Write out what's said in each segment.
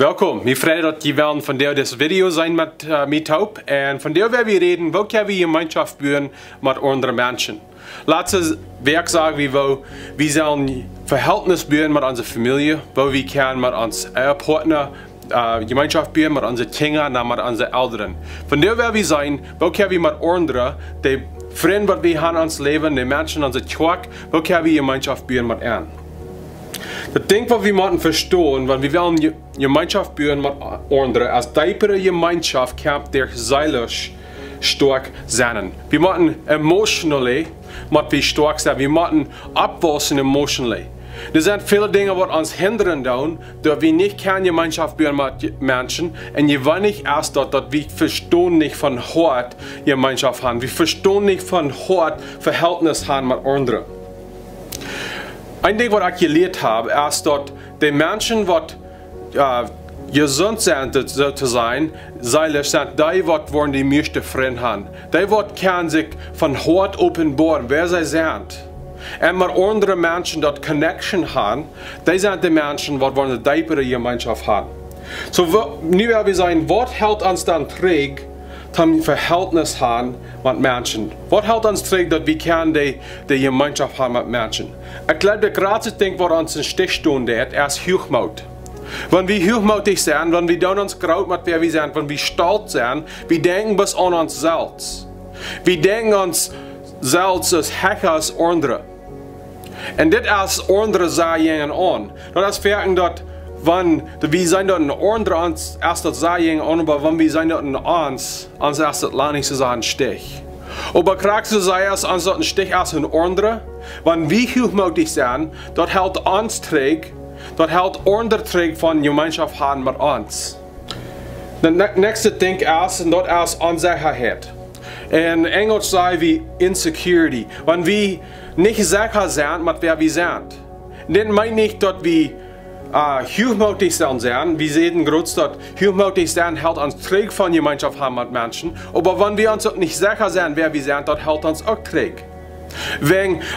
Welkom, ik vrij dat je wel van dit video zijn met Meetup. En van deel wil we reden, hoe kunnen we gemeenschap bouwen met andere mensen. Laatste werk zeggen we zullen verhältnis bouwen met onze familie, waar we kunnen met onze partner gemeenschap bouwen met onze kinderen en met onze ouderen. Van deel wil we zijn, hoe kunnen we met andere, de vrienden wat we hebben in ons leven, de mensen in onze kerk, hoe kunnen we gemeenschap bouwen met hen. Dat ding wat we moeten verstaan, want we willen gemeenschap bouwen met anderen, als diepere gemeenschap kan der gezellig stark zijn. We moeten emotionally stark zijn, we moeten oppassen emotionally. Er zijn viele dingen wat ons hinderen doen, dat we niet kan gemeenschap bouwen met mensen en je weet niet erst dat we verstaan niet van hart gemeenschap hebben. We verstaan niet van hart verhältnis hebben met anderen. Een ding wat ik geleerd heb, is dat de mensen wat gezond zijn, zo te zijn, zeilig zijn, die wat worden die meeste vrienden hebben. Die wat kan zich van hart openbaren, wer zij zijn. En met andere mensen dat connection hebben, die zijn de mensen wat worden de diepere gemeenschap hebben. So, nu willen we zijn, wat houdt ons dan terug? Om verhältnis hebben met mensen. Wat houdt ons terug dat we kan de gemeenschap hebben met mensen? Ik geloof de grootste ding wat ons in stich doen deed, is hoogmoed. Wanneer we hoogmoedig zijn, wanneer we doen ons groot met wie we zijn, wanneer we stolz zijn, we denken bis aan ons zelfs. We denken ons zelfs als hecher als anderen. En dit is andere zaken aan. Dat is verken dat we zijn dat een andere ons erst dat zaken aan, maar wanneer we zijn dat een ons erst dat lang niet zo een stich. Aber krijg ze zei als ons dat een stich als een andere, wanneer we hoogmoedig zijn, dat helpt ons terug, dat helpt onder terug van gemeenschap hebben met ons. De nächste ding is, en dat is onzekerheid. In Engels zeggen we insecurity. Wanneer we niet zeker zijn met wie we zijn. Dit meint niet dat we hoogmoedig zijn. We zeggen groot dat hoogmoedig zijn helpt ons terug van gemeenschap hebben met mensen. Maar wanneer we ons ook niet zeker zijn wie we zijn, dat helpt ons ook terug.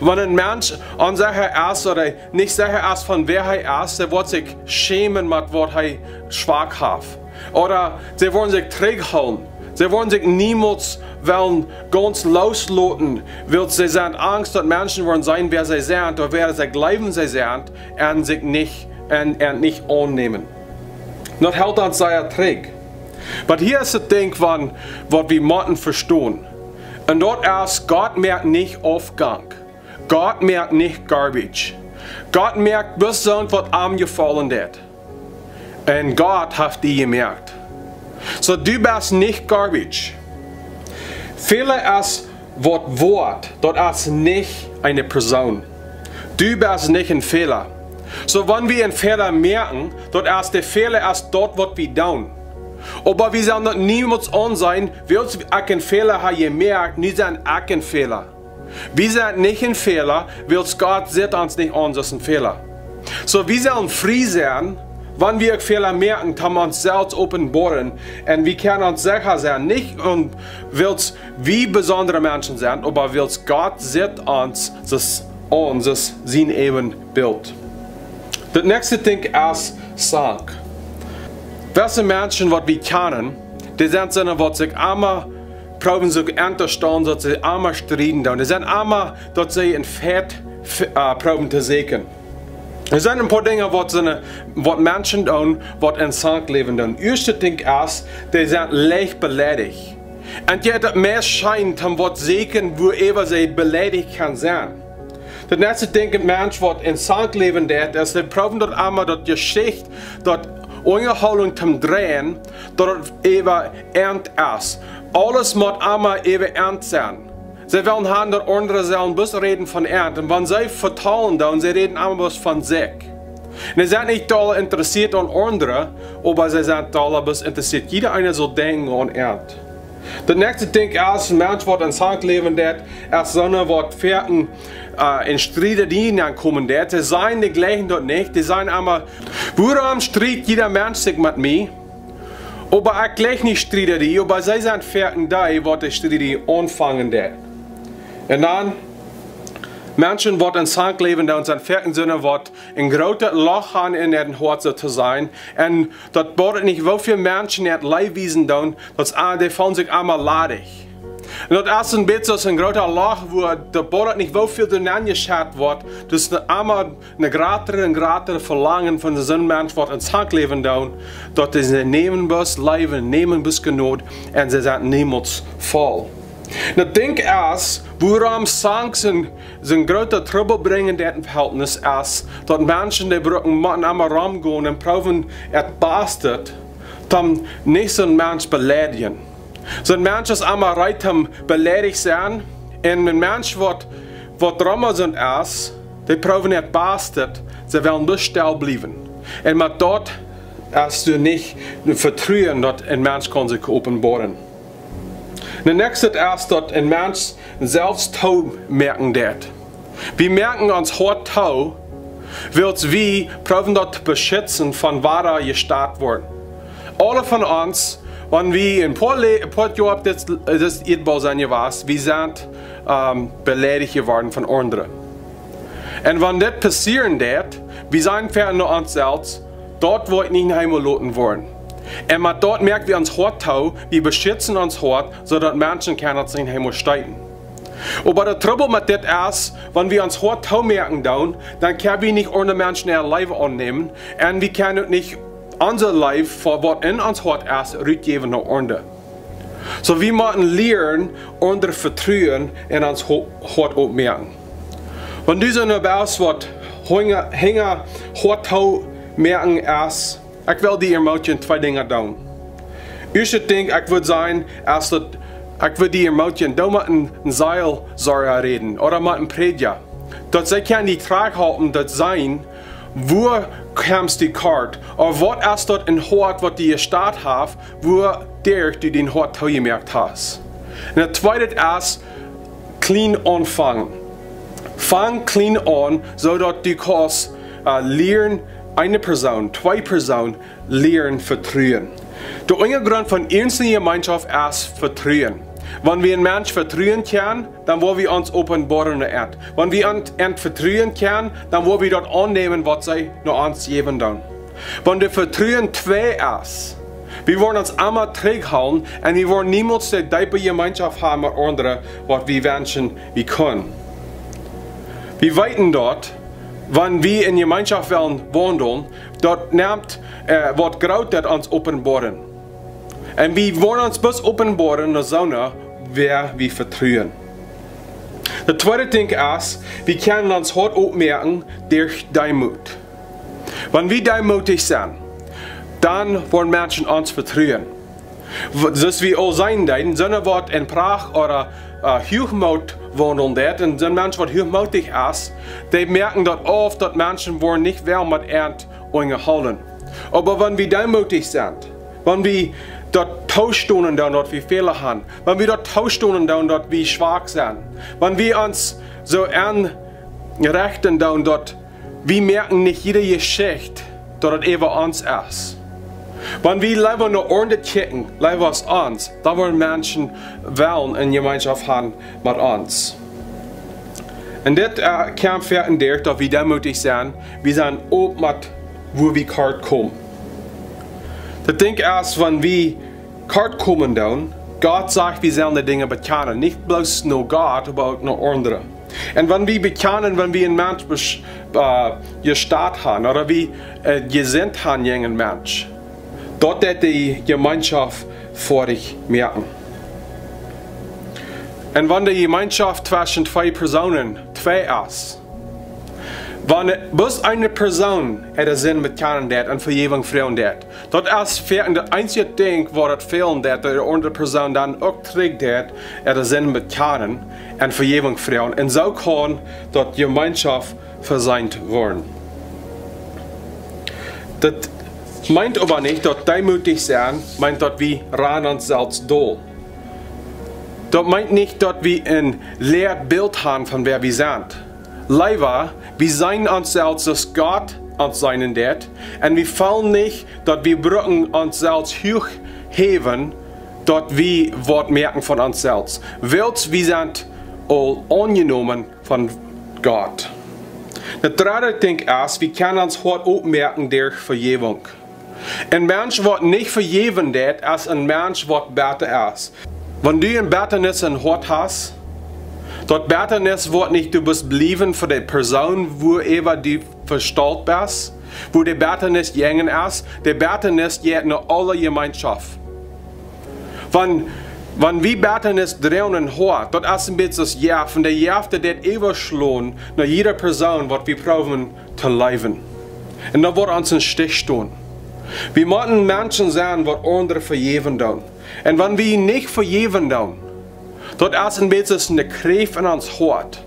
Wanneer een mens onzeker is, dat hij niet zeker is van wie hij is, hij wordt zich schämen met wat hij zwak heeft. Oder ze worden zich terughouden. Ze worden zich niemals willen ganz loslaten. Ze zijn angst dat mensen worden zijn wie zij zijn, of werden zij blijven zij zijn en zich niet aannemen. Dat helpt ons zeer terug. Maar hier is het ding van wat we moeten verstaan. En dat is, God merkt niet afgang. God merkt niet garbage. God merkt besonders wat aangevallen is. En God heeft die gemerkt. So du bist nicht garbage. Fehler ist wat Wort, das ist nicht eine Person. Du bist nicht ein Fehler. So wenn wir einen Fehler merken, das ist der Fehler ist dort, was wir tun. Aber wir sollen niemals an sein, willst du einen Fehler haben gemerkt, nicht ein einen Fehler. Wir sind nicht ein Fehler, willst Gott sieht uns nicht an, das ist ein Fehler. So wir sollen frei sein, wenn wir Fehler merken, können wir uns selbst offenbaren und wir können uns sicher sein, nicht willst wie besondere Menschen sind, aber willst Gott sieht uns das sein Ebenbild. Das nächste Ding ist Sang. Welche Menschen, die wir kennen, die sind solche, die sich immer proben, sich unterstehen, dass sie immer streiten. Die sind immer, dass sie in Fett proben zu sehen. Er zijn een paar dingen wat mensen doen, wat in Sang leven doen. Het eerste ding is, die zijn leicht beledigd. En je hebt het meer schijnt om wat zeker waar ze beledigd kan zijn. Het eerste ding, het mens wat in Sang leven deed, is de proeven dat allemaal dat je zegt dat ongehouden te draaien, dat het even eind is. Alles moet allemaal even eind zijn. Sie wollen haben, dass andere sollen bloß reden von Ernst. Und wenn sie vertalen, dann sie reden immer bloß von sich. Und sie sind nicht toll interessiert an anderen, aber sie sind toll bloß interessiert. Jeder eine soll denken an Ernst. Das nächste Ding ist, ein Mensch, der in Sang leben wird, ist so eine, was Pferden in Streit hineinkommen wird. Sie seien die gleichen dort nicht. Die seien immer, warum streitet jeder Mensch sich mit mir? Aber ich gleich nicht streiten die, aber sie sind Pferden da, die die Streit anfangen wird. Und dann, Menschen, die in Sankt leben, die uns in vierten Sinne, die ein großes Loch haben in ihrem Hort so zu sein. Und das bedeutet nicht, wie viele Menschen in Leibwesen tun, die fühlen sich einmal ladig. Und das ist ein bisschen so ein großer Loch, wo der bedeutet nicht, wie viel danach geschaut wird. Das ist einmal eine gratere Verlangen von den Menschen, die in Sankt leben tun, dass sie nehmen bis Leben, nehmen bis Genot, und sie sind niemals voll. Und ich denke erst, woran Sankt so ein großer Trouble bringen, der Verhältnis ist, dass Menschen, die brücken, einmal rumgehen und probieren, bastet, dann nicht so ein Mensch beleidigen. So ein Mensch ist einmal reitem beleidigt sein, und ein Mensch, der drummer sind, die probieren bastet, sie wollen nicht still bleiben. Und mit dort hast du nicht vertrauen, dass ein Mensch kann sich offenbaren. Der nächste ist, dass ein Mensch selbst Tau merken wird. Wir merken uns hart Tau, weil wir probieren dort beschützen, von was da gestartet worden. Alle von uns, wenn wir ein paar Jahre das Erdbau sind, wir sind beleidigt geworden von anderen. Und wenn das passieren wird, wir sind für uns selbst, dort wo ich nicht heimgelassen worden. Und man dort merkt wir uns hart tau, wir beschützen uns hart, sodass Menschen uns nicht heimsteigen. Aber der Trouble mit das ist, wenn wir uns hart tau merken, dann können wir nicht andere Menschen ihr Leben annehmen, und wir können nicht unser Leben, was in uns hart ist, rückgeben nach andere. So wir müssen lernen, andere vertrauen und uns hart aufmerken. Wenn du so etwas, was hänger hart tau merken ist, ich will dir ermutigen, zwei Dinge tun. Erste Ding, ich würde sagen, ist, ich würde dir ermutigen, du mit einem Seilsorger reden oder mit einem Prediger. Dass sie können die Trag halten, das sein, wo kommst die Karte, oder was ist dort in Hort, was die gestartet haben, wo du den Hort gemerkt hast. Und das zweite ist, clean anfangen. Fang clean an, sodass du kannst lernen, eine Person, zwei Personen lernen vertrauen. Der Grund von einzelner Gemeinschaft ist Vertrauen. Wenn wir einen Menschen vertrauen können, dann wollen wir uns offenbaren. Wenn wir einen vertrauen können, dann wollen wir dort annehmen, was sie noch uns geben. Wenn der Vertrauen zwei ist, wir wollen uns einmal zurückhalten und wir wollen niemals die tiefe Gemeinschaft haben mit anderen, was wir wünschen, wir können. Wir weiten dort, wenn wir in Gemeinschaft wandeln, dort nimmt, was Gott uns offenbaren. Und wir wollen uns bis offenbaren, wer wir vertrauen. Das zweite Ding ist, wir können uns hart aufmerken durch Demut. Wenn wir demutig sind, dann wollen Menschen uns vertrauen. Das wir all sein, sondern was in Prag oder Hochmut wandeln dort, und so ein Mensch, der hochmutig ist, die merken dort oft, dass Menschen wollen nicht wel mit Ernst angehalten. Aber wenn wir demutig sind, wenn wir dort tauschstunden, dort wir Fehler haben, wenn wir dort tauschstunden, dort wir schwach sind, wenn wir uns so anrechten, dort wir merken nicht jede Geschichte, dort über uns ist. Wenn wir lieber nur ordentlich kicken, lieber als uns, dann wollen Menschen wollen in Gemeinschaft haben mit uns. Und das kann werden, dass wir demutig sind, wir sind auch mit, wo wir kart kommen. Das Ding ist, wenn wir kart kommen, dann, Gott sagt, wir sollen die Dinge bekennen. Nicht bloß nur Gott, aber auch noch andere. Und wenn wir bekennen, wenn wir einen Mensch gestartet haben, oder wir gesinnt haben, einen Mensch, dort wird die Gemeinschaft vor dich merken. Und wenn die Gemeinschaft zwischen zwei Personen zwei ist, wenn bloß eine Person den Sinn bekennen wird und Vergebung freuen wird, das ist das einzige Ding, wo das fehlen wird, dass die andere Person dann auch trägt wird, den Sinn bekennen und Vergebung freuen. Und so kann die Gemeinschaft verseint werden. Das meint aber nicht, dass demutig sein, meint, dass wir ran uns selbst doll. Das meint nicht, dass wir ein leeres Bild haben, von wer wir sind. Leider, wir sehen uns selbst, dass Gott uns sein wird, und wir fallen nicht, dass wir brücken uns selbst hochheben, dass wir was merken von uns selbst. Weil wir sind all angenommen von mit Gott. Das dritte Ding ist, wir können uns heute opmerken durch Vergebung. Ein Mensch wird nicht vergeben, als ein Mensch wird besser ist. Wenn du ein Betternis in Hort hast, dort Betternis wird nicht, du bist blieben für die Person, wo du verstollt bist, wo die Betternis gängen ist, die Betternis geht nur alle Gemeinschaft. Wenn wir Betternis drin in Hort, dort ist ein bisschen das Jahr, und der Jahr, der überschlagen, nach jeder Person, was wir brauchen zu leben. Und da wird uns ein Stich tun. Wir müssen Menschen sein, die andere vergeben tun. Und wenn wir nicht vergeben tun, dort ist ein bisschen eine Kraft in uns Hort.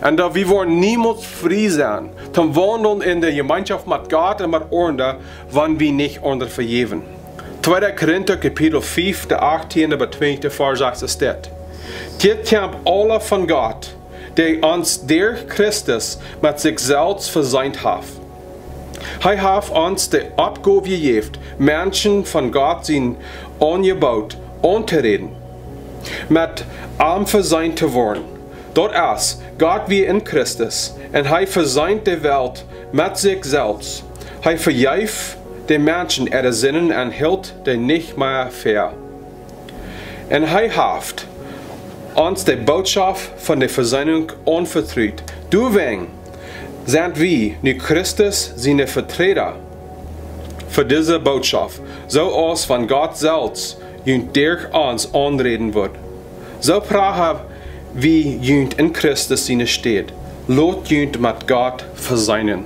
Und da wir wollen niemals frei sein, zum Wandeln in der Gemeinschaft mit Gott und mit anderen, wenn wir nicht andere vergeben. 2. Korinther Kapitel 5, der 18. bis 20. Vers sagt es dort. Dit kommt alle von Gott, der uns durch Christus mit sich selbst verseint hat. Er hat uns die Abgabe gegeben, Menschen von Gott sind angebaut, anzureden, mit allem verseint zu werden. Dort ist Gott wie in Christus, und er verseint die Welt mit sich selbst. Er vergibt den Menschen ihre Sinnen und hält die nicht mehr fair. Und er hat uns die Botschaft von der Versöhnung anvertraut. Deswegen sind wir, nu Christus, seine Vertreter für diese Botschaft, so als von Gott selbst durch uns anreden wird. So prachen wie in Christus seine steht. Lot mit Gott versöhnen.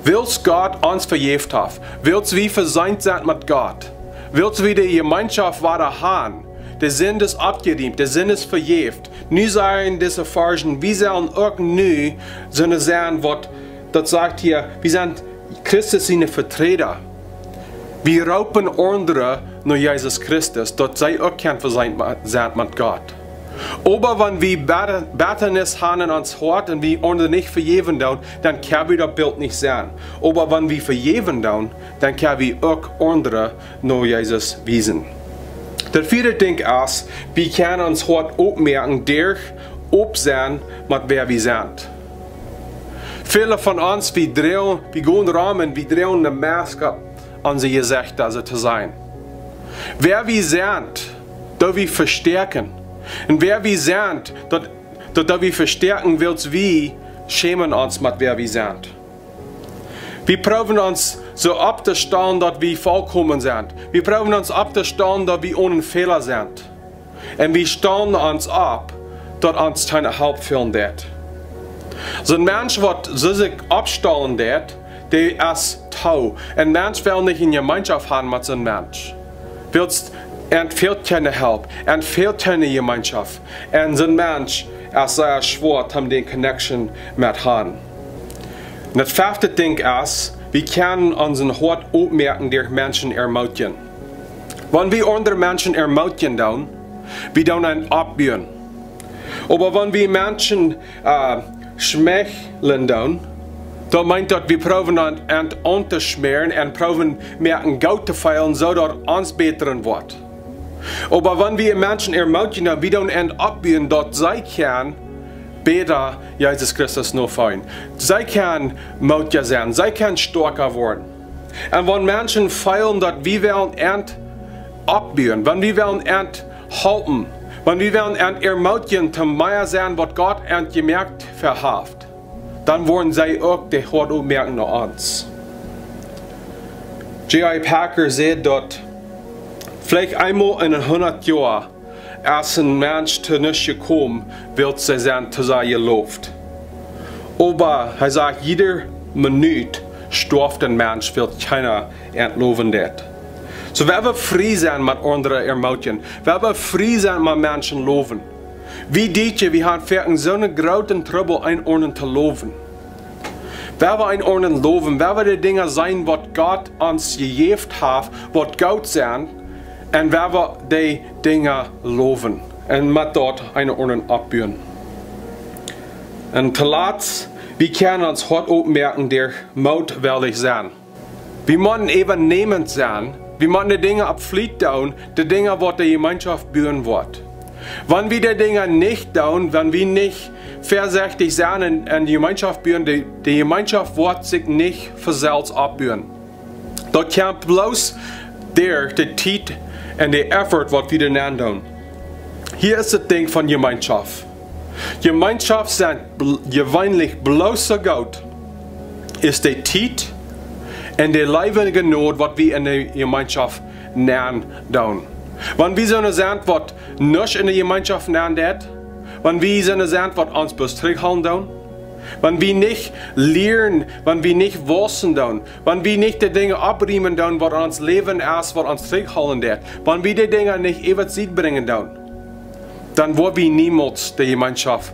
Willst Gott uns vergeben haben? Willst wir versöhnt sein mit Gott? Willst wir die Gemeinschaft weiter haben? Der Sinn ist abgedient, der Sinn ist vergeben. Nu sein diese Fargen, wir sollen auch nu sein, was das sagt hier, wir sind Christus seine Vertreter. Wir raupen andere nur Jesus Christus, dort sei auch kein versöhnt sein mit Gott. Aber wenn wir Betternis haben in uns Hort und wir andere nicht vergeben tun, dann können wir das Bild nicht sehen. Aber wenn wir vergeben tun, dann können wir auch andere nur Jesus wiesen. Der vierte Ding ist, wir können uns heute aufmerken durch Obsehen, mit wer wir sind. Viele von uns, wir gehen Rahmen, wir drehen eine Maske an unser Gesicht, also zu sein. Wer wir sind, da wir verstärken. Und wer wir sind, da wir verstärken, willst wir schämen uns mit wer wir sind. Wir brauchen uns so abzustellen, dass wir vollkommen sind. Wir brauchen uns abzustellen, dass wir ohne Fehler sind. Und wir stellen uns ab, dass uns keine Hilfe fehlen wird. So ein Mensch, der so sich abstellen wird, der ist tau. Ein Mensch will nicht in Gemeinschaft haben mit so einem Mensch. Er fehlt keine Hilfe, er fehlt keine Gemeinschaft. Und so ein Mensch ist sehr schwer, den Connection mit haben. Und das fünfte Ding ist, wir können unseren Hort aufmerken durch Menschen ermutigen. Wenn wir andere Menschen ermutigen, wir tun ein Abbauen. Aber wenn wir Menschen schmächeln, dann meint das, wir brauchen an unterschmieren und brauchen mehr an Gott zu feilen, so dass uns besser wird. Aber wenn wir Menschen ermutigen, wir tun ein Abbauen, dass sie können, besser Jesus Christus noch feiern. Sie können mutiger sein, sie können stärker werden. Und wenn Menschen feiern, dass wir wollen abbauen, wenn wir wollen halten, wenn wir wollen ermutigen, zu mehr sein, was Gott gemerkt verhaft, dann wollen sie auch die Hort merken nach uns. J.I. Packer sagt dort, vielleicht einmal in 100 Jahren, als ein Mensch zu uns gekommen, wird sie sein, zu sein gelobt. Aber er sagt, jede Minute stirbt ein Mensch, wird keiner entloben wird. So wir wollen frei sein mit anderen ermutigen. Wir wollen frei sein mit Menschen loben. Wie dit wir haben fertig so einen großen Trouble einordnen zu loben. Wir wollen einordnen loben. Wir wollen die Dinge sein, was Gott uns gegeben hat, was Gott sind. Und wir wollen die Dinge loben. Und mit dort einordnen abbauen. Und zuletzt, wir können uns heute aufmerken, der mutwillig sein. Wir müssen eben nehmend sein. Wir müssen die Dinge abfliegt tun, die Dinge, die die Gemeinschaft bauen wird. Wenn wir die Dinge nicht tun, wenn wir nicht vorsichtig sein in die Gemeinschaft bühren, die Gemeinschaft wird sich nicht für selbst abbühren. Dort kommt bloß die Zeit und der Effort, was wir dann tun. Hier ist das Ding von Gemeinschaft. Gemeinschaft sind gewöhnlich bloß so gut, ist die Zeit und die leibende Not, was wir in der Gemeinschaft nennen tun. Wenn wir so eine sind, was nicht in der Gemeinschaft nennen tut, wenn wir so eine sind, was uns bloß zurückhalten tun, wenn wir nicht lernen, wenn wir nicht wissen tun, wenn wir nicht die Dinge abriemen tun, was uns Leben ist, was uns zurückhalten tut, wenn wir die Dinge nicht ewig Zeit bringen tun, dann wollen wir niemals die Gemeinschaft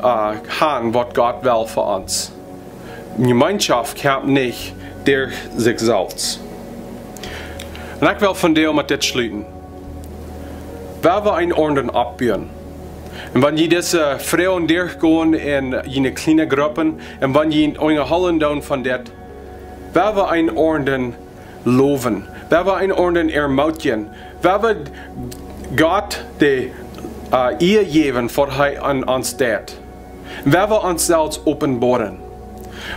haben, was Gott will für uns. Gemeinschaft kommt nicht durch sich selbst. Und ich will von dir mit das schließen. Wer wir einen Orden abbauen. Und wenn ihr diese Frauen durchgehen in kleine Gruppen, und wenn ihr eure Hallen tun von das, wer wir einen Orden loben, wer wir einen Orden ermutigen, wer wir Gott die Ehe geben, vor er an uns tät. Wer wir uns selbst offenbaren.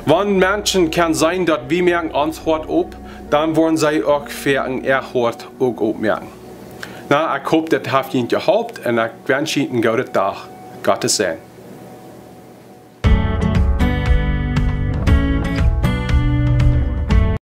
Wenn Menschen kann sein, dass wir merken uns hört ob, dann wollen sie auch für ein hört auch aufmerken. Na, ich hoffe, das hat Ihnen geholfen und ich wünsche Ihnen einen guten Tag. Gottes Segen.